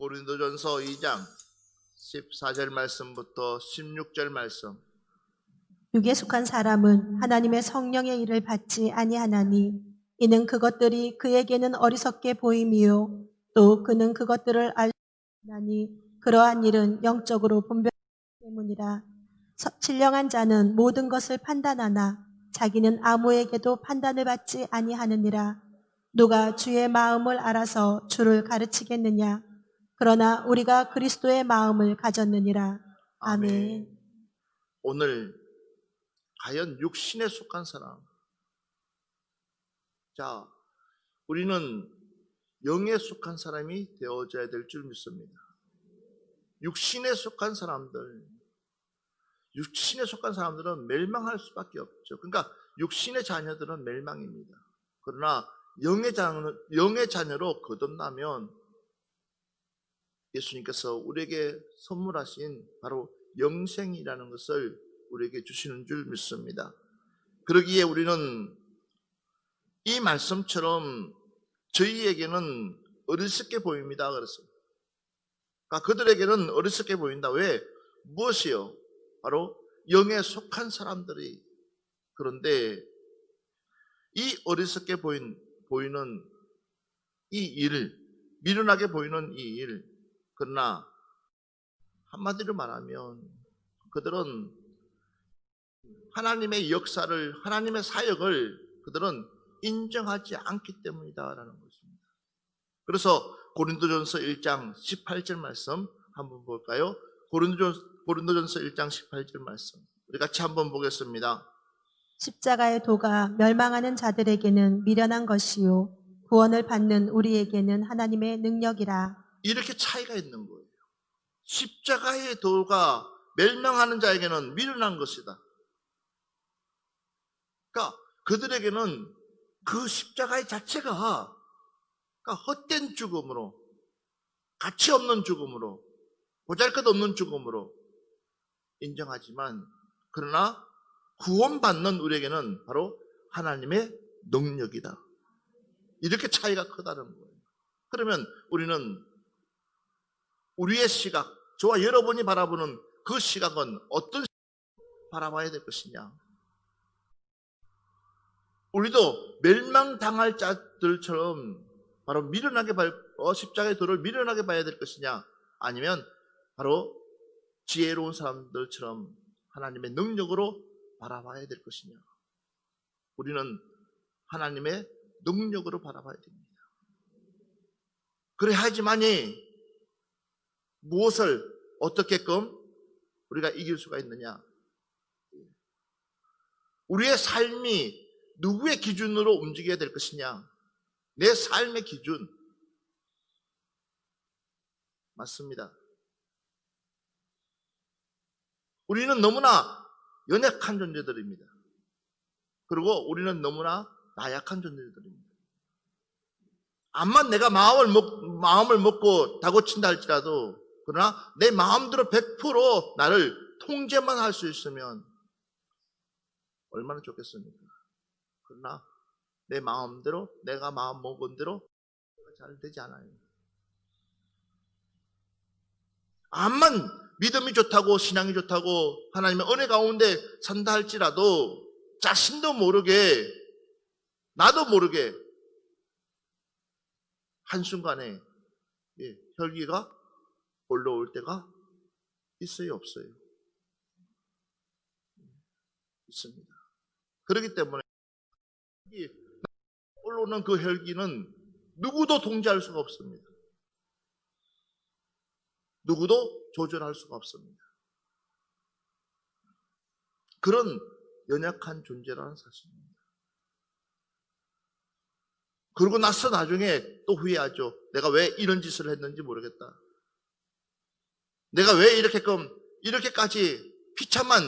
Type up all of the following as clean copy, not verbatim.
고린도전서 2장 14절 말씀부터 16절 말씀. 육에 속한 사람은 하나님의 성령의 일을 받지 아니하나니 이는 그것들이 그에게는 어리석게 보임이요 또 그는 그것들을 알나니 그러한 일은 영적으로 분별하기 때문이라. 신령한 자는 모든 것을 판단하나 자기는 아무에게도 판단을 받지 아니하느니라. 누가 주의 마음을 알아서 주를 가르치겠느냐? 그러나 우리가 그리스도의 마음을 가졌느니라. 아멘. 오늘 과연 육신에 속한 사람. 자, 우리는 영에 속한 사람이 되어져야 될 줄 믿습니다. 육신에 속한 사람들은 멸망할 수밖에 없죠. 그러니까 육신의 자녀들은 멸망입니다. 그러나 영의 자녀로 거듭나면 예수님께서 우리에게 선물하신 바로 영생이라는 것을 우리에게 주시는 줄 믿습니다. 그러기에 우리는 이 말씀처럼 저희에게는 어리석게 보입니다. 그랬어요. 그러니까 그들에게는 어리석게 보인다. 왜? 무엇이요? 바로 영에 속한 사람들이. 그런데 이 어리석게 보이는 이 일, 미련하게 보이는 이 일, 그러나 한마디로 말하면 그들은 하나님의 역사를, 하나님의 사역을 그들은 인정하지 않기 때문이다라는 것입니다. 그래서 고린도전서 1장 18절 말씀 한번 볼까요? 고린도전서 1장 18절 말씀 우리 같이 한번 보겠습니다. 십자가의 도가 멸망하는 자들에게는 미련한 것이요 구원을 받는 우리에게는 하나님의 능력이라. 이렇게 차이가 있는 거예요. 십자가의 도가 멸망하는 자에게는 미련한 것이다. 그러니까 그들에게는 그 십자가의 자체가 헛된 죽음으로, 가치 없는 죽음으로, 보잘것없는 죽음으로 인정하지만, 그러나 구원받는 우리에게는 바로 하나님의 능력이다. 이렇게 차이가 크다는 거예요. 그러면 우리는 우리의 시각, 저와 여러분이 바라보는 그 시각은 어떤 시각으로 바라봐야 될 것이냐? 우리도 멸망당할 자들처럼 바로 미련하게 십자가의 도를 미련하게 봐야 될 것이냐? 아니면 바로 지혜로운 사람들처럼 하나님의 능력으로 바라봐야 될 것이냐? 우리는 하나님의 능력으로 바라봐야 됩니다. 그래야지만이 무엇을 어떻게끔 우리가 이길 수가 있느냐? 우리의 삶이 누구의 기준으로 움직여야 될 것이냐? 내 삶의 기준. 맞습니다. 우리는 너무나 연약한 존재들입니다. 그리고 우리는 너무나 나약한 존재들입니다. 암만 내가 마음을 먹고 다고친다 할지라도, 그러나 내 마음대로 100% 나를 통제만 할 수 있으면 얼마나 좋겠습니까? 그러나 내 마음대로, 내가 마음 먹은 대로 잘 되지 않아요. 암만 믿음이 좋다고, 신앙이 좋다고, 하나님의 은혜 가운데 산다 할지라도 자신도 모르게, 나도 모르게 한순간에 혈기가 올라올 때가 있어요, 없어요? 있습니다. 그렇기 때문에 올라오는 그 혈기는 누구도 통제할 수가 없습니다. 누구도 조절할 수가 없습니다. 그런 연약한 존재라는 사실입니다. 그러고 나서 나중에 또 후회하죠. 내가 왜 이런 짓을 했는지 모르겠다. 내가 왜 이렇게까지 비참한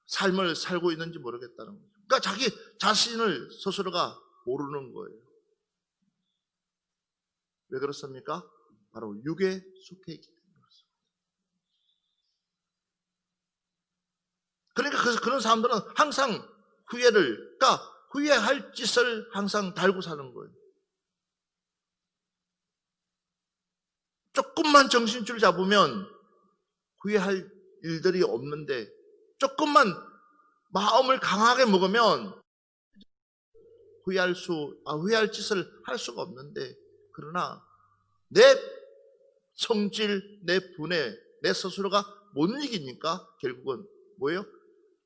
삶을 살고 있는지 모르겠다는 거죠. 그러니까 자기 자신을 스스로가 모르는 거예요. 왜 그렇습니까? 바로 육에 속해 있기 때문에 그렇습니다. 그러니까 그런 사람들은 항상 그러니까 후회할 짓을 항상 달고 사는 거예요. 조금만 정신줄 잡으면 후회할 일들이 없는데, 조금만 마음을 강하게 먹으면 후회할 짓을 할 수가 없는데, 그러나 내 성질, 내 분해, 내 스스로가 못 이기니까 결국은 뭐예요?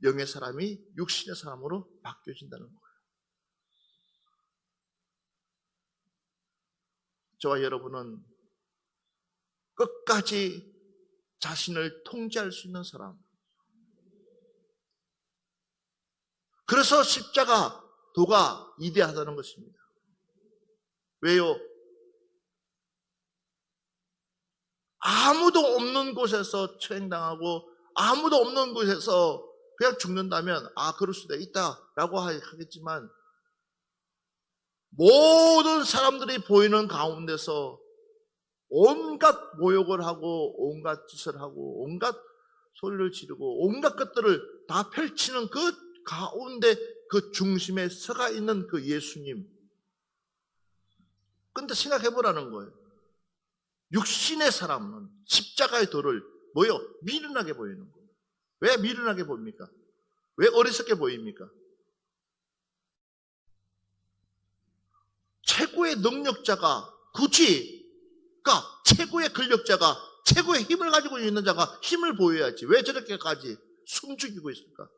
영의 사람이 육신의 사람으로 바뀌어진다는 거예요. 저와 여러분은 끝까지 자신을 통제할 수 있는 사람. 그래서 십자가 도가 이대하다는 것입니다. 왜요? 아무도 없는 곳에서 처형당하고 아무도 없는 곳에서 그냥 죽는다면 그럴 수도 있다라고 하겠지만, 모든 사람들이 보이는 가운데서 온갖 모욕을 하고 온갖 짓을 하고 온갖 소리를 지르고 온갖 것들을 다 펼치는 그 가운데 그 중심에 서가 있는 그 예수님. 근데 생각해 보라는 거예요. 육신의 사람은 십자가의 도를 미련하게 보이는 거예요. 왜 미련하게 보입니까? 왜 어리석게 보입니까? 최고의 능력자가 최고의 근력자가 최고의 힘을 가지고 있는 자가 힘을 보여야지. 왜 저렇게까지 숨죽이고 있을까?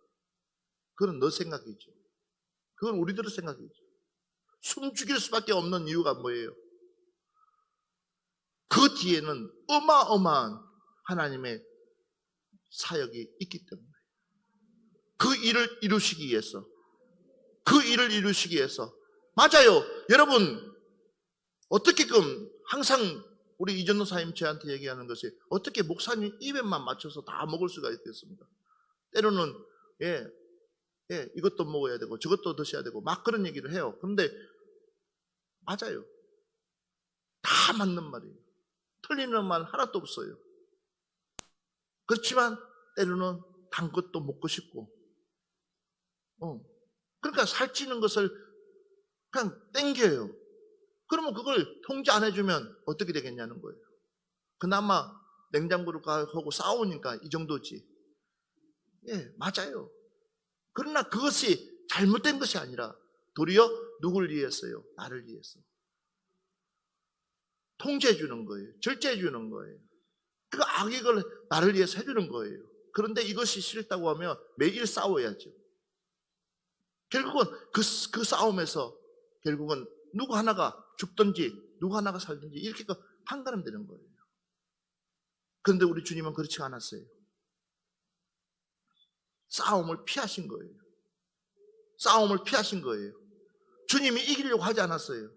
그건 너 생각이죠. 그건 우리들의 생각이죠. 숨죽일 수밖에 없는 이유가 뭐예요? 그 뒤에는 어마어마한 하나님의 사역이 있기 때문에, 그 일을 이루시기 위해서, 맞아요. 여러분, 어떻게끔 항상 우리 이전도 사님 저한테 얘기하는 것이, 어떻게 목사님 입에만 맞춰서 다 먹을 수가 있겠습니까? 때로는 이것도 먹어야 되고 저것도 드셔야 되고 막 그런 얘기를 해요. 그런데 맞아요. 다 맞는 말이에요. 틀리는 말 하나도 없어요. 그렇지만 때로는 단 것도 먹고 싶고, 그러니까 살찌는 것을 그냥 땡겨요. 그러면 그걸 통제 안 해주면 어떻게 되겠냐는 거예요. 그나마 냉장고를 하고 싸우니까 이 정도지. 맞아요. 그러나 그것이 잘못된 것이 아니라 도리어 누굴 위해서요? 나를 위해서. 통제해 주는 거예요. 절제해 주는 거예요. 그 악익을 나를 위해서 해주는 거예요. 그런데 이것이 싫다고 하면 매일 싸워야죠. 결국은 그 싸움에서 결국은 누구 하나가 죽든지 누구 하나가 살든지 이렇게 판가름 되는 거예요. 그런데 우리 주님은 그렇지 않았어요. 싸움을 피하신 거예요. 주님이 이기려고 하지 않았어요.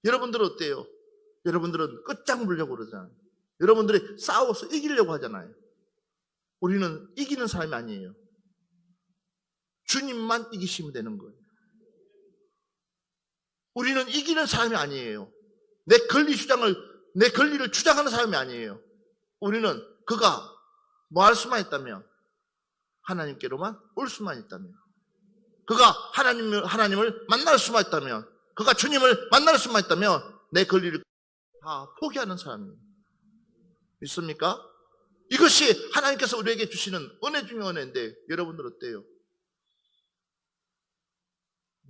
여러분들은 어때요? 여러분들은 끝장보려고 그러잖아요. 여러분들이 싸워서 이기려고 하잖아요. 우리는 이기는 사람이 아니에요. 주님만 이기시면 되는 거예요. 우리는 이기는 사람이 아니에요. 내 권리를 주장하는 사람이 아니에요. 우리는 그가 뭐 할 수만 있다면, 하나님께로만 올 수만 있다면, 그가 하나님을 만날 수만 있다면, 그가 주님을 만날 수만 있다면 내 권리를 다 포기하는 사람이에요. 믿습니까? 이것이 하나님께서 우리에게 주시는 은혜 중의 은혜인데, 여러분들 어때요?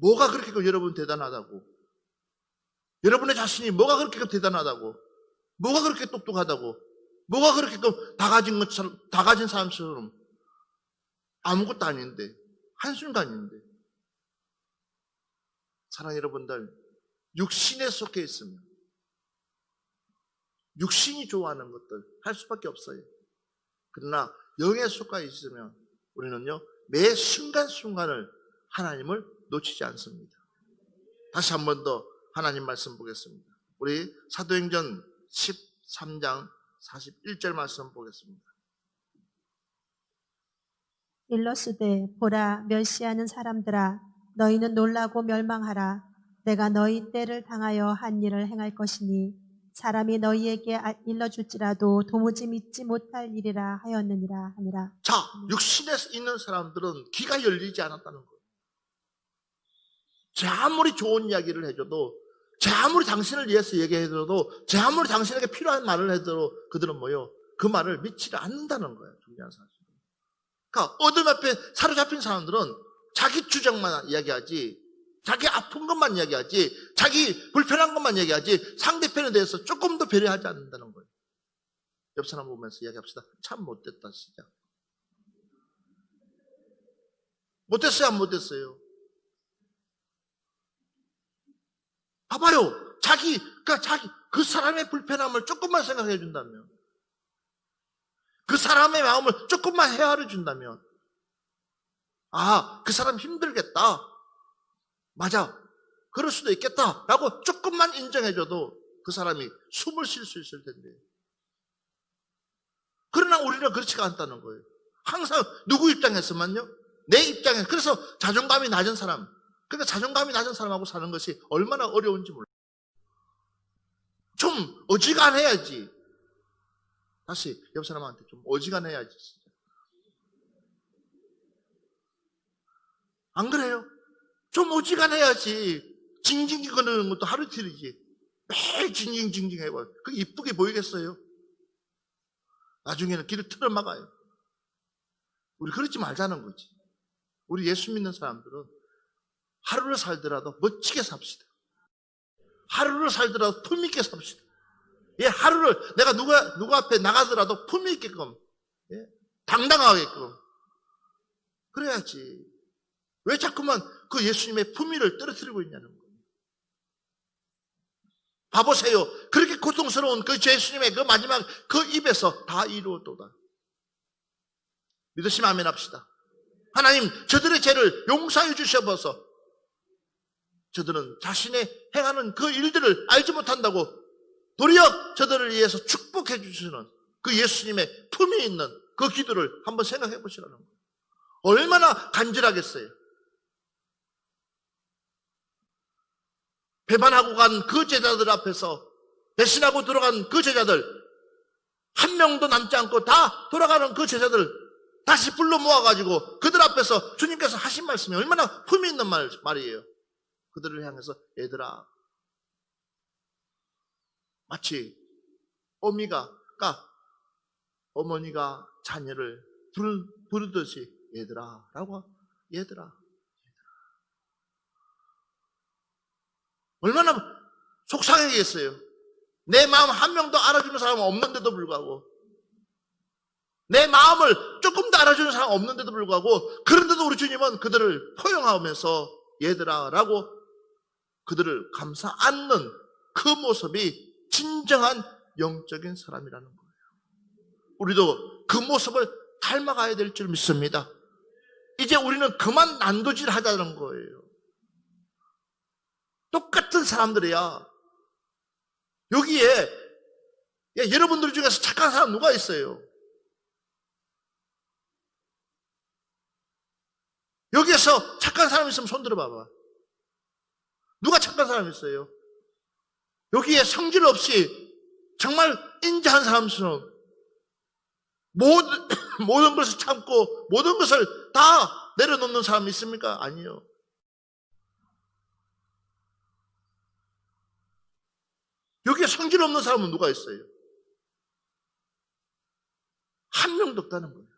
뭐가 그렇게 여러분 대단하다고? 여러분의 자신이 뭐가 그렇게 대단하다고? 뭐가 그렇게 똑똑하다고? 뭐가 그렇게 다 가진 사람처럼 아무것도 아닌데, 한순간인데. 사랑하는 여러분들, 육신에 속해 있으면, 육신이 좋아하는 것들 할 수밖에 없어요. 그러나 영에 속해 있으면 우리는요, 매 순간순간을 하나님을 놓치지 않습니다. 다시 한 번 더 하나님 말씀 보겠습니다. 우리 사도행전 13장 41절 말씀 보겠습니다. 일러스되 보라, 멸시하는 사람들아, 너희는 놀라고 멸망하라. 내가 너희 때를 당하여 한 일을 행할 것이니 사람이 너희에게 일러줄지라도 도무지 믿지 못할 일이라 하였느니라 하니라. 자, 육신에 있는 사람들은 귀가 열리지 않았다는 거예요. 아무리 좋은 이야기를 해줘도 제 아무리 당신을 위해서 얘기해도, 제 아무리 당신에게 필요한 말을 해도 그들은 뭐요? 그 말을 믿지 않는다는 거예요. 중요한 사실. 그러니까 어둠 앞에 사로잡힌 사람들은 자기 주장만 이야기하지, 자기 아픈 것만 이야기하지, 자기 불편한 것만 이야기하지, 상대편에 대해서 조금 더 배려하지 않는다는 거예요. 옆 사람 보면서 이야기합시다. 참 못됐다, 진짜. 못됐어요, 안 못됐어요? 봐봐요. 그 사람의 불편함을 조금만 생각해 준다면, 그 사람의 마음을 조금만 헤아려 준다면, 아, 그 사람 힘들겠다. 맞아. 그럴 수도 있겠다. 라고 조금만 인정해줘도 그 사람이 숨을 쉴 수 있을 텐데. 그러나 우리는 그렇지가 않다는 거예요. 항상 누구 입장에서만요? 내 입장에. 그래서 자존감이 낮은 사람. 그러니까 자존감이 낮은 사람하고 사는 것이 얼마나 어려운지 몰라요. 좀 어지간해야지. 다시 옆 사람한테 좀 어지간해야지. 진짜. 안 그래요? 좀 어지간해야지. 징징징 거리는 것도 하루 이틀이지. 매일 징징징징 해봐요. 그게 이쁘게 보이겠어요? 나중에는 길을 틀어막아요. 우리 그러지 말자는 거지. 우리 예수 믿는 사람들은 하루를 살더라도 멋지게 삽시다. 하루를 살더라도 품위 있게 삽시다. 예, 하루를 내가 누가 앞에 나가더라도 품위 있게끔, 예, 당당하게끔. 그래야지. 왜 자꾸만 그 예수님의 품위를 떨어뜨리고 있냐는 거예요. 봐보세요. 그렇게 고통스러운 그 예수님의 그 마지막 그 입에서 다 이루어도다. 믿으시면 아멘 합시다. 하나님, 저들의 죄를 용서해 주셔서 저들은 자신의 행하는 그 일들을 알지 못한다고 도리어 저들을 위해서 축복해 주시는 그 예수님의 품이 있는 그 기도를 한번 생각해 보시라는 거예요. 얼마나 간절하겠어요. 배반하고 간 그 제자들 앞에서, 배신하고 들어간 그 제자들, 한 명도 남지 않고 다 돌아가는 그 제자들 다시 불러 모아가지고 그들 앞에서 주님께서 하신 말씀이 얼마나 품이 있는 말이에요. 그들을 향해서 얘들아, 마치 어머니가 자녀를 부르듯이 얘들아 라고, 얘들아. 얼마나 속상하겠어요. 내 마음 한 명도 알아주는 사람은 없는데도 불구하고, 내 마음을 조금 더 알아주는 사람 없는데도 불구하고, 그런데도 우리 주님은 그들을 포용하면서 얘들아 라고 그들을 감싸 안는 그 모습이 진정한 영적인 사람이라는 거예요. 우리도 그 모습을 닮아가야 될 줄 믿습니다. 이제 우리는 그만 난도질 하자는 거예요. 똑같은 사람들이야. 여기에 여러분들 중에서 착한 사람 누가 있어요? 여기에서 착한 사람 있으면 손 들어봐봐. 누가 착한 사람 있어요? 여기에 성질 없이 정말 인자한 사람처럼 모든 것을 참고 모든 것을 다 내려놓는 사람 있습니까? 아니요. 여기에 성질 없는 사람은 누가 있어요? 한 명도 없다는 거예요.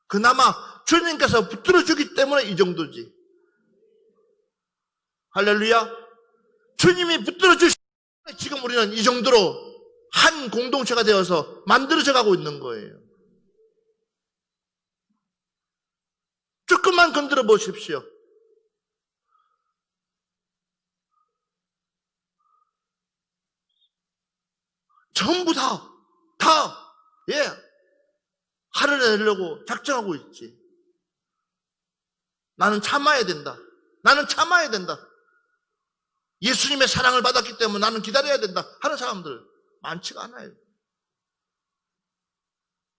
그나마 주님께서 붙들어주기 때문에 이 정도지. 할렐루야. 주님이 붙들어주시 때문에 지금 우리는 이 정도로 한 공동체가 되어서 만들어져 가고 있는 거예요. 조금만 건드려 보십시오. 전부 다, 화를 내려고 작정하고 있지. 나는 참아야 된다. 나는 참아야 된다. 예수님의 사랑을 받았기 때문에 나는 기다려야 된다 하는 사람들 많지가 않아요.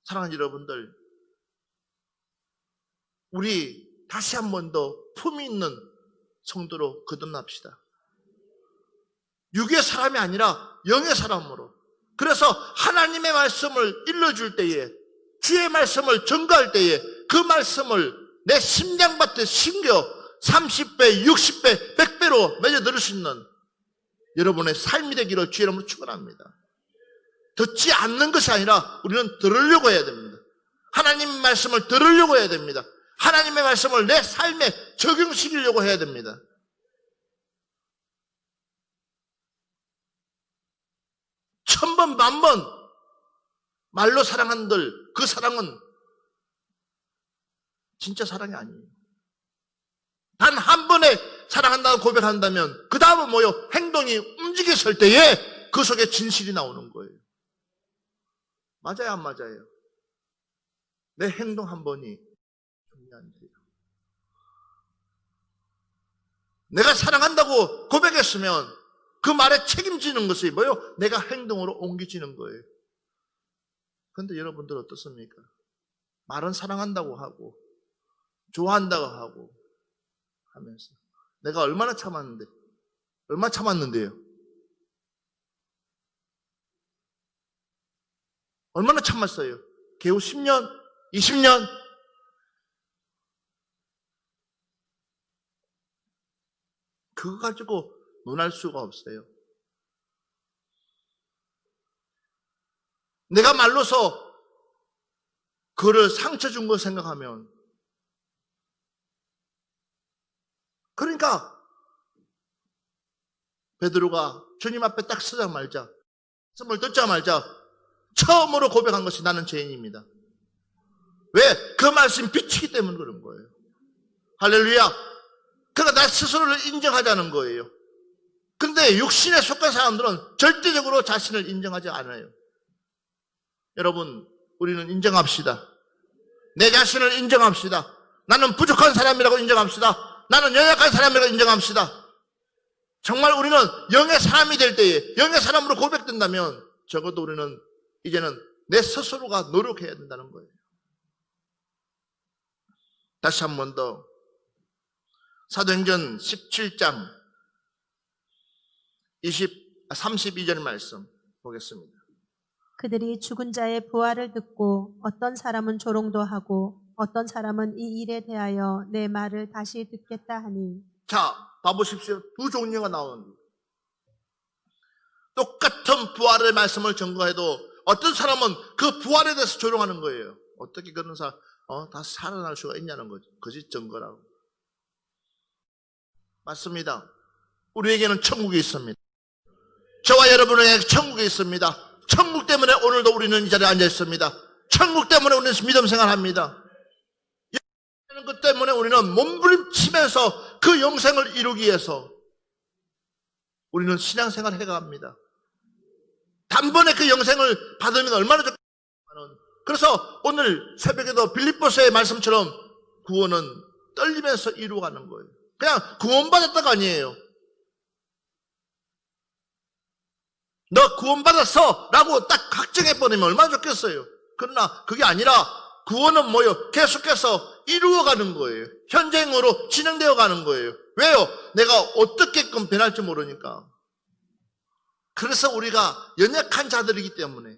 사랑하는 여러분들, 우리 다시 한 번 더 품이 있는 성도로 거듭납시다. 육의 사람이 아니라 영의 사람으로. 그래서 하나님의 말씀을 일러줄 때에, 주의 말씀을 전가할 때에 그 말씀을 내 심장밭에 심겨 30배, 60배, 100배로 맺어 들을 수 있는 여러분의 삶이 되기를 주의 이름으로 축원합니다. 듣지 않는 것이 아니라 우리는 들으려고 해야 됩니다. 하나님의 말씀을 들으려고 해야 됩니다. 하나님의 말씀을 내 삶에 적용시키려고 해야 됩니다. 천번 만번 말로 사랑한들 그 사랑은 진짜 사랑이 아니에요. 단 한 번에 사랑한다고 고백한다면 그 다음은 뭐요? 행동이 움직였을 때에 그 속에 진실이 나오는 거예요. 맞아요, 안 맞아요? 내 행동 한 번이 중요한데요. 내가 사랑한다고 고백했으면 그 말에 책임지는 것이 뭐요? 내가 행동으로 옮겨지는 거예요. 그런데 여러분들 어떻습니까? 말은 사랑한다고 하고 좋아한다고 하고 하면서 내가 얼마나 참았는데요? 얼마나 참았어요? 겨우 10년? 20년? 그거 가지고 논할 수가 없어요. 내가 말로서 그를 상처 준 거 생각하면 그러니까 베드로가 주님 앞에 딱 서자마자 말씀을 듣자마자 처음으로 고백한 것이 나는 죄인입니다. 왜? 그 말씀이 비치기 때문에 그런 거예요. 할렐루야. 그러니까 나 스스로를 인정하자는 거예요. 근데 육신에 속한 사람들은 절대적으로 자신을 인정하지 않아요. 여러분, 우리는 인정합시다. 내 자신을 인정합시다. 나는 부족한 사람이라고 인정합시다. 나는 연약한 사람이라고 인정합시다. 정말 우리는 영의 사람이 될 때에 영의 사람으로 고백된다면 적어도 우리는 이제는 내 스스로가 노력해야 된다는 거예요. 다시 한 번 더 사도행전 17장 32절 말씀 보겠습니다. 그들이 죽은 자의 부활을 듣고 어떤 사람은 조롱도 하고 어떤 사람은 이 일에 대하여 내 말을 다시 듣겠다 하니. 자, 봐보십시오. 두 종류가 나오는데 똑같은 부활의 말씀을 전거해도 어떤 사람은 그 부활에 대해서 조롱하는 거예요. 어떻게 그런 사람 다 살아날 수가 있냐는 거죠. 거짓 증거라고. 맞습니다. 우리에게는 천국이 있습니다. 저와 여러분에게 천국이 있습니다. 천국 때문에 오늘도 우리는 이 자리에 앉아 있습니다. 천국 때문에 우리는 믿음 생활합니다. 그 때문에 우리는 몸부림치면서 그 영생을 이루기 위해서 우리는 신앙생활 해갑니다. 단번에 그 영생을 받으면 얼마나 좋겠는. 그래서 오늘 새벽에도 빌립보서의 말씀처럼 구원은 떨리면서 이루어가는 거예요. 그냥 구원받았다가 아니에요. 너 구원받았어 라고 딱 확정해버리면 얼마나 좋겠어요. 그러나 그게 아니라 구원은 뭐예요? 계속해서 이루어가는 거예요. 현장으로 진행되어 가는 거예요. 왜요? 내가 어떻게끔 변할지 모르니까. 그래서 우리가 연약한 자들이기 때문에,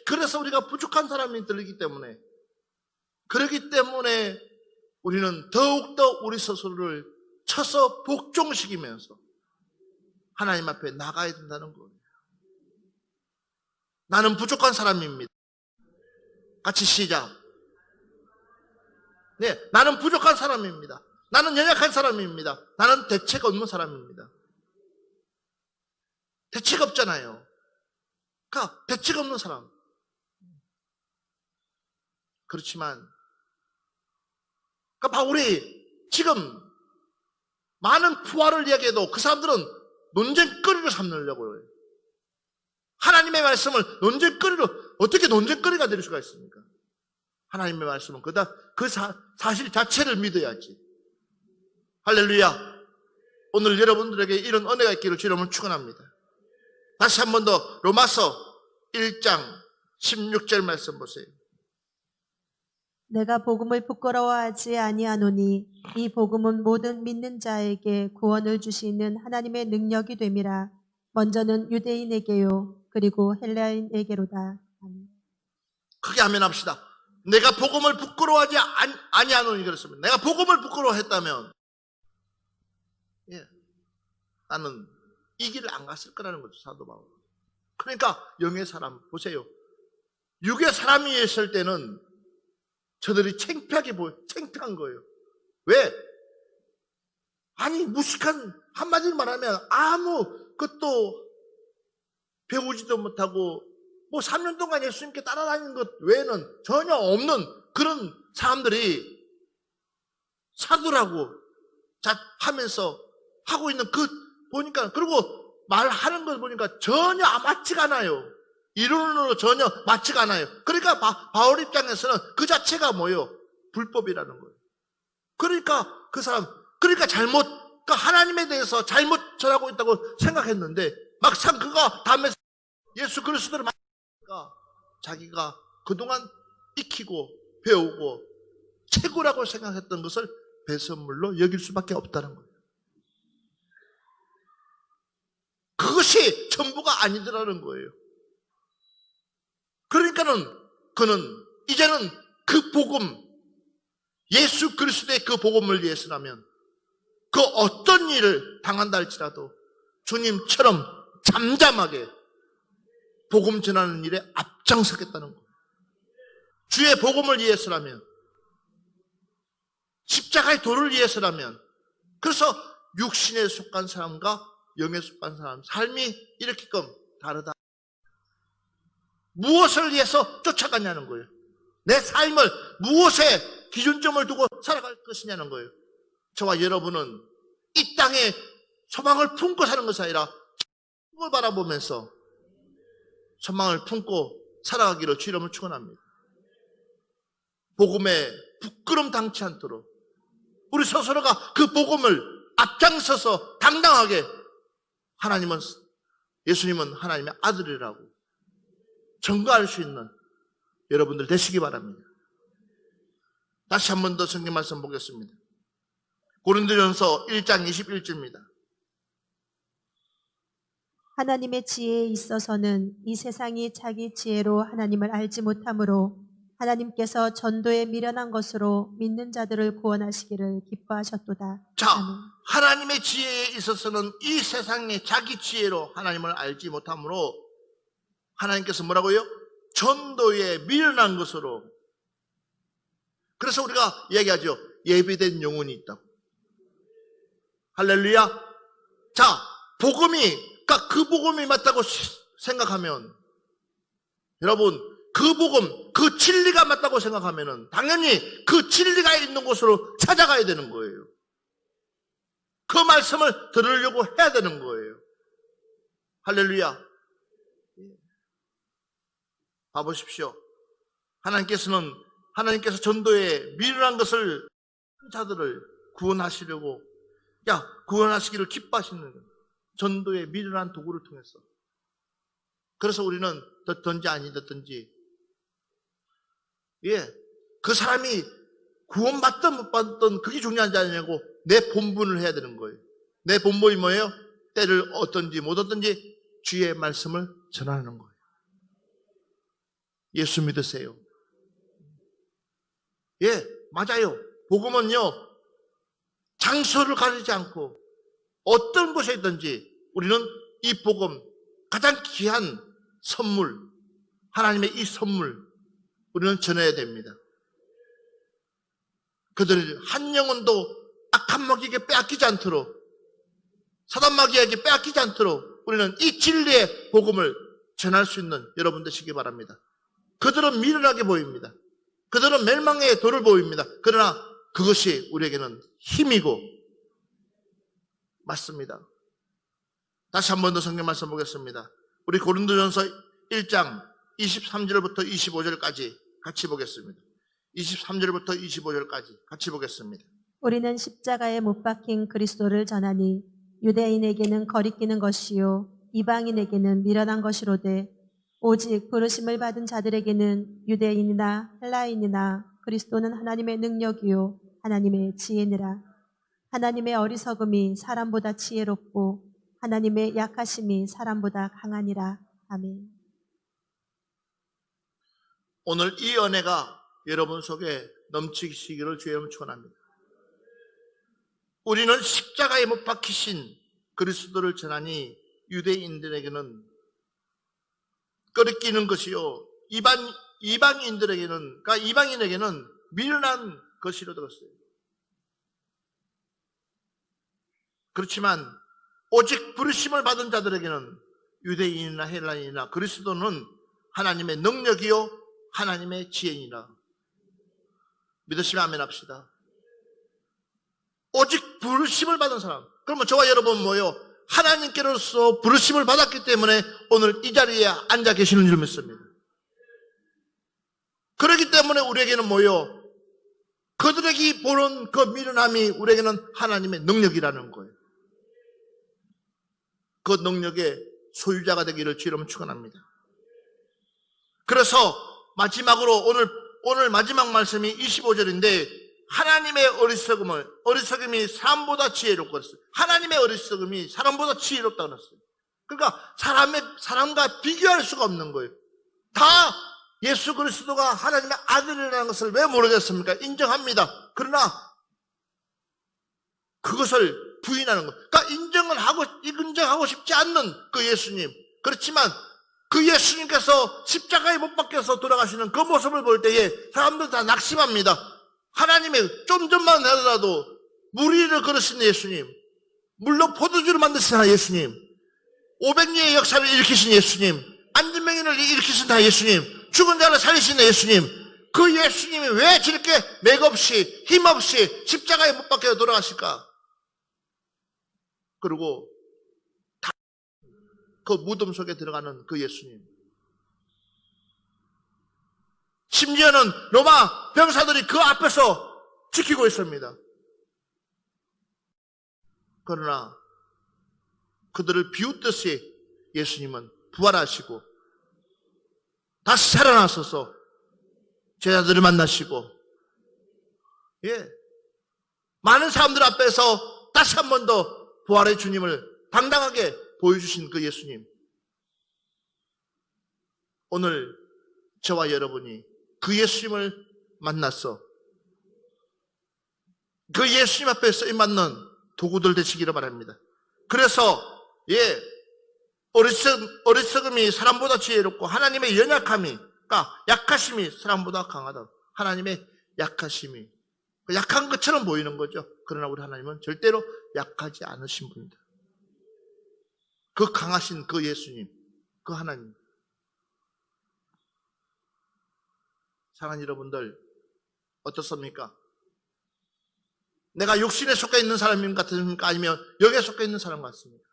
그래서 우리가 부족한 사람이 들리기 때문에, 그렇기 때문에 우리는 더욱더 우리 스스로를 쳐서 복종시키면서 하나님 앞에 나가야 된다는 거예요. 나는 부족한 사람입니다. 같이 시작. 네, 나는 부족한 사람입니다. 나는 연약한 사람입니다. 나는 대책 없는 사람입니다. 대책 없잖아요. 그러니까 대책 없는 사람. 그렇지만 그러니까 바울이 지금 많은 부활을 이야기해도 그 사람들은 논쟁거리로 삼으려고 해요. 하나님의 말씀을 논쟁거리로, 어떻게 논쟁거리가 될 수가 있습니까? 하나님의 말씀은 그 사실 자체를 믿어야지. 할렐루야. 오늘 여러분들에게 이런 은혜가 있기를 주님을 축원합니다. 다시 한 번 더 로마서 1장 16절 말씀 보세요. 내가 복음을 부끄러워하지 아니하노니 이 복음은 모든 믿는 자에게 구원을 주시는 하나님의 능력이 됨이라. 먼저는 유대인에게요 그리고 헬라인에게로다. 크게 아멘 합시다. 내가 복음을 부끄러워하지 아니하노니 그랬습니다. 내가 복음을 부끄러워했다면 나는 이 길을 안 갔을 거라는 거죠, 사도 바울. 그러니까 영의 사람 보세요. 육의 사람이 있을 때는 저들이 창피한 거예요. 왜? 아니, 무식한, 한마디로 말하면 아무 것도 배우지도 못하고, 3년 동안 예수님께 따라다니는 것 외에는 전혀 없는 그런 사람들이 사도라고 하면서 하고 있는 보니까, 그리고 말하는 걸 보니까 전혀 맞지가 않아요. 이론으로 전혀 맞지가 않아요. 그러니까 바울 입장에서는 그 자체가 뭐예요? 불법이라는 거예요. 그러니까 그러니까 하나님에 대해서 잘못 전하고 있다고 생각했는데, 막상 그가 다음에 예수 그리스도를 만나니까 자기가 그동안 익히고 배우고 최고라고 생각했던 것을 배설물로 여길 수밖에 없다는 거예요. 그것이 전부가 아니더라는 거예요. 그러니까는 그는 이제는 그 복음, 예수 그리스도의 그 복음을 위해서라면 그 어떤 일을 당한다 할지라도 주님처럼 잠잠하게 복음 전하는 일에 앞장서겠다는 거예요. 주의 복음을 위해서라면, 십자가의 도를 위해서라면, 그래서 육신에 속한 사람과 영에 속한 사람 삶이 이렇게끔 다르다. 무엇을 위해서 쫓아가냐는 거예요. 내 삶을 무엇에 기준점을 두고 살아갈 것이냐는 거예요. 저와 여러분은 이 땅에 소망을 품고 사는 것이 아니라 을 바라보면서 소망을 품고 살아가기로 주 이름을 축원합니다. 복음에 부끄럼 당치 않도록 우리 스스로가 그 복음을 앞장서서 당당하게 예수님은 하나님의 아들이라고 증거할 수 있는 여러분들 되시기 바랍니다. 다시 한 번 더 성경 말씀 보겠습니다. 고린도전서 1장 21절입니다. 하나님의 지혜에 있어서는 이 세상이 자기 지혜로 하나님을 알지 못하므로 하나님께서 전도에 미련한 것으로 믿는 자들을 구원하시기를 기뻐하셨도다. 자, 아멘. 하나님의 지혜에 있어서는 이 세상의 자기 지혜로 하나님을 알지 못하므로 하나님께서 뭐라고요? 전도에 미련한 것으로. 그래서 우리가 이야기하죠. 예비된 영혼이 있다고. 할렐루야. 자, 그러니까 그 복음이 맞다고 생각하면, 여러분, 그 복음, 그 진리가 맞다고 생각하면은 당연히 그 진리가 있는 곳으로 찾아가야 되는 거예요. 그 말씀을 들으려고 해야 되는 거예요. 할렐루야. 봐보십시오. 하나님께서 전도에 미련한 것을 자들을 구원하시려고, 구원하시기를 기뻐하시는 거예요. 전도에 미련한 도구를 통해서. 그래서 우리는 듣든지 아니 듣든지, 그 사람이 구원받든 못 받든 그게 중요한지 아니냐고 내 본분을 해야 되는 거예요. 내 본분이 뭐예요? 때를 얻든지 못 얻든지 주의 말씀을 전하는 거예요. 예수 믿으세요. 맞아요. 복음은요, 장소를 가리지 않고 어떤 곳에 있든지 우리는 이 복음, 가장 귀한 선물, 하나님의 이 선물, 우리는 전해야 됩니다. 그들 한 영혼도 악한 마귀에게 빼앗기지 않도록, 사단 마귀에게 빼앗기지 않도록 우리는 이 진리의 복음을 전할 수 있는 여러분 되시기 바랍니다. 그들은 미련하게 보입니다. 그들은 멸망의 도를 보입니다. 그러나 그것이 우리에게는 힘이고 맞습니다. 다시 한 번 더 성경 말씀 보겠습니다. 우리 고린도전서 1장 23절부터 25절까지 같이 보겠습니다. 23절부터 25절까지 같이 보겠습니다. 우리는 십자가에 못 박힌 그리스도를 전하니 유대인에게는 거리끼는 것이요 이방인에게는 미련한 것이로되 오직 부르심을 받은 자들에게는 유대인이나 헬라인이나 그리스도는 하나님의 능력이요 하나님의 지혜니라. 하나님의 어리석음이 사람보다 지혜롭고 하나님의 약하심이 사람보다 강하니라. 아멘. 오늘 이 은혜가 여러분 속에 넘치시기를 주의 이름으로 축원합니다. 우리는 십자가에 못 박히신 그리스도를 전하니 유대인들에게는 끓이끼는 것이요 이방인들에게는, 그러니까 이방인에게는 미련한 것이로 되었어요. 그렇지만 오직 부르심을 받은 자들에게는 유대인이나 헬라인이나 그리스도는 하나님의 능력이요 하나님의 지혜이라. 믿으시면 아멘 합시다. 오직 부르심을 받은 사람. 그러면 저와 여러분 뭐요? 하나님께로서 부르심을 받았기 때문에 오늘 이 자리에 앉아 계시는 줄 믿습니다. 그렇기 때문에 우리에게는 뭐요? 그들에게 보는 그 미련함이 우리에게는 하나님의 능력이라는 거예요. 그 능력의 소유자가 되기를 주의 이름으로 축원합니다. 그래서 마지막으로 오늘 마지막 말씀이 25절인데 하나님의 어리석음이 사람보다 지혜롭고 그랬어요. 하나님의 어리석음이 사람보다 지혜롭다고 그랬어요. 그러니까 사람과 비교할 수가 없는 거예요. 다 예수 그리스도가 하나님의 아들이라는 것을 왜 모르겠습니까? 인정합니다. 그러나 그것을 부인하는 것. 그러니까 인정하고 싶지 않는 그 예수님. 그렇지만 그 예수님께서 십자가에 못 박혀서 돌아가시는 그 모습을 볼 때에 사람들 다 낙심합니다. 하나님의 좀 전만 하더라도 물 위를 걸으신 예수님, 물로 포도주를 만드신 예수님, 500년의 역사를 일으키신 예수님, 안진병인을 일으키신 다 예수님, 죽은 자를 살리신 예수님, 그 예수님이 왜 저렇게 맥없이 힘없이 십자가에 못 박혀 돌아가실까? 그리고 그 무덤 속에 들어가는 그 예수님, 심지어는 로마 병사들이 그 앞에서 지키고 있습니다. 그러나 그들을 비웃듯이 예수님은 부활하시고 다시 살아나셔서 제자들을 만나시고, 많은 사람들 앞에서 다시 한 번 더 부활의 주님을 당당하게 보여주신 그 예수님. 오늘 저와 여러분이 그 예수님을 만나서 그 예수님 앞에 쓰임받는 도구들 되시기를 바랍니다. 그래서 어리석음이 사람보다 지혜롭고 하나님의 연약함이, 그러니까 약하심이 사람보다 강하다. 하나님의 약하심이 약한 것처럼 보이는 거죠. 그러나 우리 하나님은 절대로 약하지 않으신 분이다. 그 강하신 그 예수님, 그 하나님. 사랑하는 여러분들, 어떻습니까? 내가 육신에 속해 있는 사람 같습니까? 아니면 영에 속해 있는 사람 같습니까?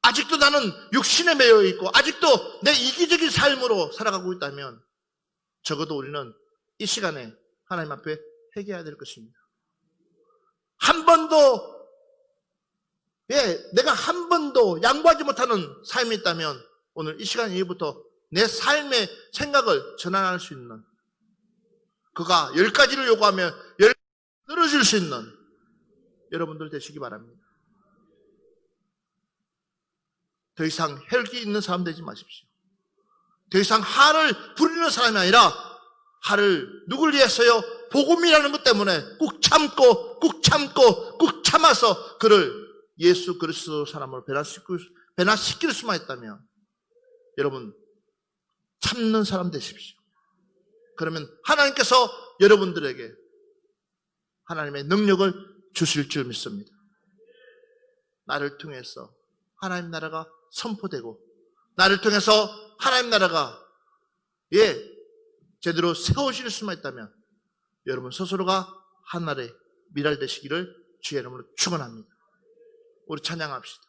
아직도 나는 육신에 매여 있고 아직도 내 이기적인 삶으로 살아가고 있다면 적어도 우리는 이 시간에 하나님 앞에 회개해야 될 것입니다. 한 번도 내가 한 번도 양보하지 못하는 삶이 있다면 오늘 이 시간 이후부터 내 삶의 생각을 전환할 수 있는, 그가 10가지를 요구하면 10가지 들어줄 수 있는 여러분들 되시기 바랍니다. 더 이상 혈기 있는 사람 되지 마십시오. 더 이상 화를 부리는 사람이 아니라 화를 누굴 위해서요? 복음이라는 것 때문에 꾹 참아서 그를 예수 그리스도 사람으로 변화시킬 수만 있다면 여러분 참는 사람 되십시오. 그러면 하나님께서 여러분들에게 하나님의 능력을 주실 줄 믿습니다. 나를 통해서 하나님 나라가 선포되고 나를 통해서 하나님 나라가 제대로 세워질 수만 있다면 여러분 스스로가 하나의 미랄 되시기를 주의 이름으로 축원합니다. 우리 찬양합시다.